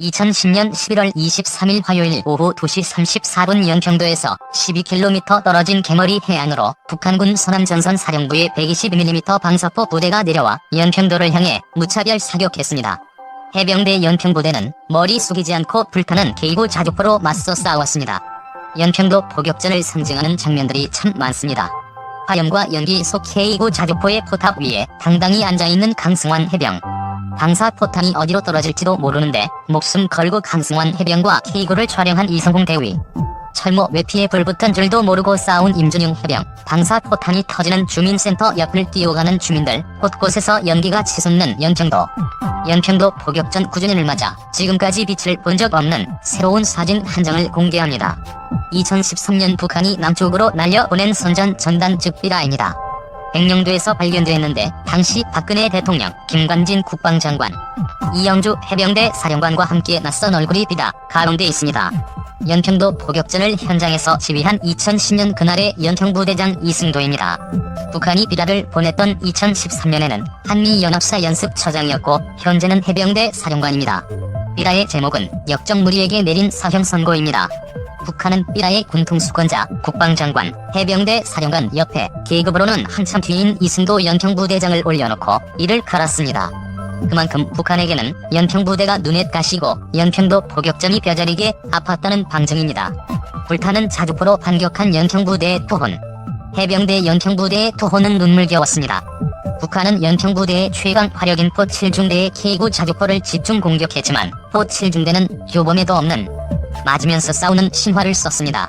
2010년 11월 23일 화요일 오후 2시 34분 연평도에서 12km 떨어진 개머리 해안으로 북한군 서남전선 사령부의 120mm 방사포 부대가 내려와 연평도를 향해 무차별 사격했습니다. 해병대 연평부대는 머리 숙이지 않고 불타는 K9 자주포로 맞서 싸웠습니다. 연평도 포격전을 상징하는 장면들이 참 많습니다. 화염과 연기 속 K9 자주포의 포탑 위에 당당히 앉아있는 강승환 해병. 방사포탄이 어디로 떨어질지도 모르는데 목숨 걸고 강승환 해병과 K9를 촬영한 이성훈 대위. 철모 외피에 불붙은 줄도 모르고 싸운 임준용 해병. 방사포탄이 터지는 주민센터 옆을 뛰어가는 주민들. 곳곳에서 연기가 치솟는 연평도. 연평도 포격전 9주년을 맞아 지금까지 빛을 본 적 없는 새로운 사진 한 장을 공개합니다. 2013년 북한이 남쪽으로 날려보낸 선전 전단 즉 삐라입니다. 백령도에서 발견됐는데 당시 박근혜 대통령, 김관진 국방장관, 이영주 해병대 사령관과 함께 낯선 얼굴이 비다 가공돼 있습니다. 연평도 포격전을 현장에서 지휘한 2010년 그날의 연평부대장 이승도입니다. 북한이 비라를 보냈던 2013년에는 한미연합사 연습처장이었고 현재는 해병대 사령관입니다. 비라의 제목은 역적무리에게 내린 사형 선고입니다. 북한은 삐라의 군통수권자, 국방장관, 해병대 사령관 옆에 계급으로는 한참 뒤인 이승도 연평부대장을 올려놓고 이를 갈았습니다. 그만큼 북한에게는 연평부대가 눈에 가시고 연평도 포격전이 뼈저리게 아팠다는 방증입니다. 불타는 자주포로 반격한 연평부대의 투혼. 해병대 연평부대의 투혼은 눈물겨웠습니다. 북한은 연평부대의 최강 화력인 포 7중대의 K9 자주포를 집중 공격했지만 포 7중대는 교범에도 없는 맞으면서 싸우는 신화를 썼습니다.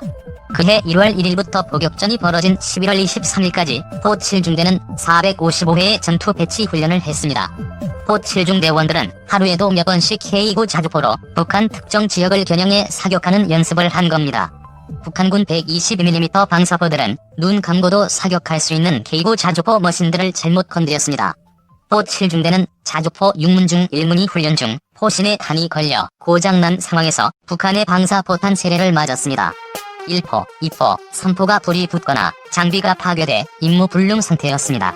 그해 1월 1일부터 포격전이 벌어진 11월 23일까지 포 7중대는 455회의 전투 배치 훈련을 했습니다. 포 7중대원들은 하루에도 몇 번씩 K9 자주포로 북한 특정 지역을 겨냥해 사격하는 연습을 한 겁니다. 북한군 120mm 방사포들은 눈 감고도 사격할 수 있는 K9 자주포 머신들을 잘못 건드렸습니다. 포 7중대는 자주포 6문 중 1문이 훈련 중 포신에 탄이 걸려 고장난 상황에서 북한의 방사포탄 세례를 맞았습니다. 1포, 2포, 3포가 불이 붙거나 장비가 파괴돼 임무불능 상태였습니다.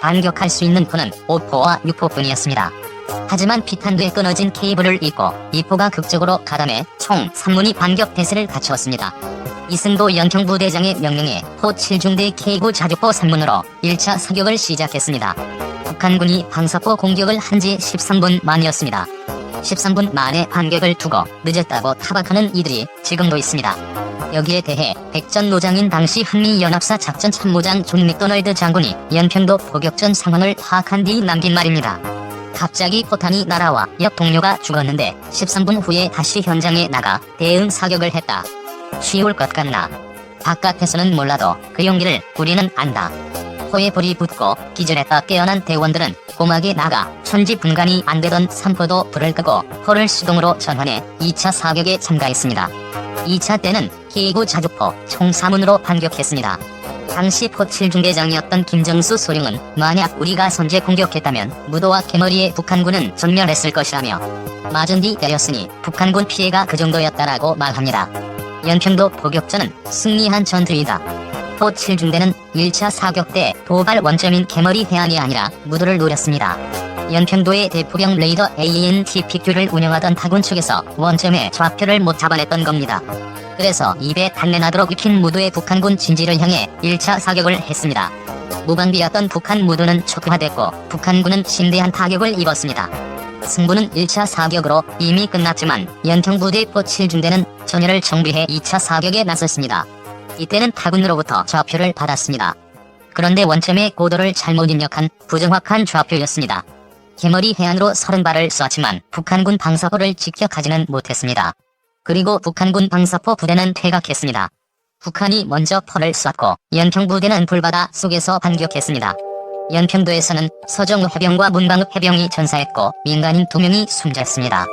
반격할 수 있는 포는 5포와 6포뿐이었습니다. 하지만 피탄두에 끊어진 케이블을 잇고 2포가 극적으로 가담해 총 3문이 반격 태세를 갖추었습니다. 이승도 연평부대장의 명령에 포 7중대 K9 자주포 3문으로 1차 사격을 시작했습니다. 북한군이 방사포 공격을 한 지 13분 만이었습니다. 13분 만에 반격을 두고 늦었다고 타박하는 이들이 지금도 있습니다. 여기에 대해 백전노장인 당시 한미연합사 작전참모장 존 맥도널드 장군이 연평도 포격전 상황을 파악한 뒤 남긴 말입니다. 갑자기 포탄이 날아와 옆 동료가 죽었는데 13분 후에 다시 현장에 나가 대응 사격을 했다. 쉬울 것 같나? 바깥에서는 몰라도 그 용기를 우리는 안다. 포에 불이 붙고 기절했다 깨어난 대원들은 고막에 나가 천지분간이 안되던 3포도 불을 끄고 포를 수동으로 전환해 2차 사격에 참가했습니다. 2차 때는 K9 자주포 총 4문으로 반격했습니다. 당시 포 7중대장이었던 김정수 소령은 만약 우리가 선제 공격했다면 무도와 개머리의 북한군은 전멸했을 것이라며 맞은 뒤 때렸으니 북한군 피해가 그 정도였다라고 말합니다. 연평도 포격전은 승리한 전투이다. 포 7중대는 1차 사격 때 도발 원점인 개머리 해안이 아니라 무도를 노렸습니다. 연평도의 대포병 레이더 ANTPQ를 운영하던 타군 측에서 원점의 좌표를 못 잡아냈던 겁니다. 그래서 입에 단내나도록 익힌 무도의 북한군 진지를 향해 1차 사격을 했습니다. 무방비였던 북한 무도는 촉화됐고 북한군은 심대한 타격을 입었습니다. 승부는 1차 사격으로 이미 끝났지만 연평부대 포 7중대는 전열을 정비해 2차 사격에 나섰습니다. 이때는 타군으로부터 좌표를 받았습니다. 그런데 원점의 고도를 잘못 입력한 부정확한 좌표였습니다. 개머리 해안으로 30발을 쐈지만 북한군 방사포를 직격하지는 못했습니다. 그리고 북한군 방사포 부대는 퇴각했습니다. 북한이 먼저 포를 쐈고 연평부대는 불바다 속에서 반격했습니다. 연평도에서는 서정우 해병과 문방읍 해병이 전사했고 민간인 2명이 숨졌습니다.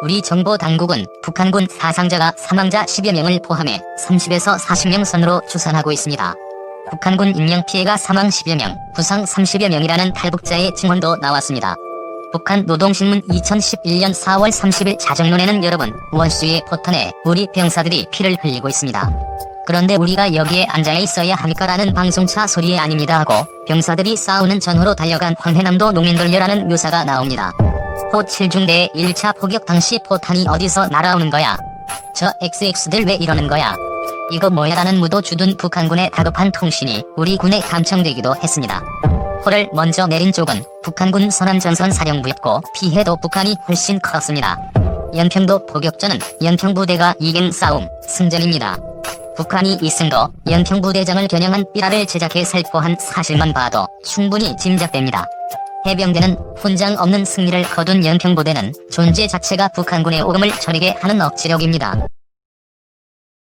우리 정보당국은 북한군 사상자가 사망자 10여 명을 포함해 30에서 40명 선으로 추산하고 있습니다. 북한군 인명피해가 사망 10여 명, 부상 30여 명이라는 탈북자의 증언도 나왔습니다. 북한 노동신문 2011년 4월 30일 자정론에는 여러분, 원수의 포탄에 우리 병사들이 피를 흘리고 있습니다. 그런데 우리가 여기에 앉아 있어야 합니까라는 방송차 소리에 아닙니다 하고 병사들이 싸우는 전후로 달려간 황해남도 농민돌려라는 묘사가 나옵니다. 포 7중대의 1차 포격 당시 포탄이 어디서 날아오는 거야? 저 XX들 왜 이러는 거야? 이거 뭐야라는 무도 주둔 북한군의 다급한 통신이 우리 군에 감청되기도 했습니다. 포를 먼저 내린 쪽은 북한군 서남전선 사령부였고 피해도 북한이 훨씬 컸습니다. 연평도 포격전은 연평부대가 이긴 싸움, 승전입니다. 북한이 이승도 연평부대장을 겨냥한 삐라를 제작해 살포한 사실만 봐도 충분히 짐작됩니다. 해병대는 훈장 없는 승리를 거둔 연평부대는 존재 자체가 북한군의 오금을 저리게 하는 억지력입니다.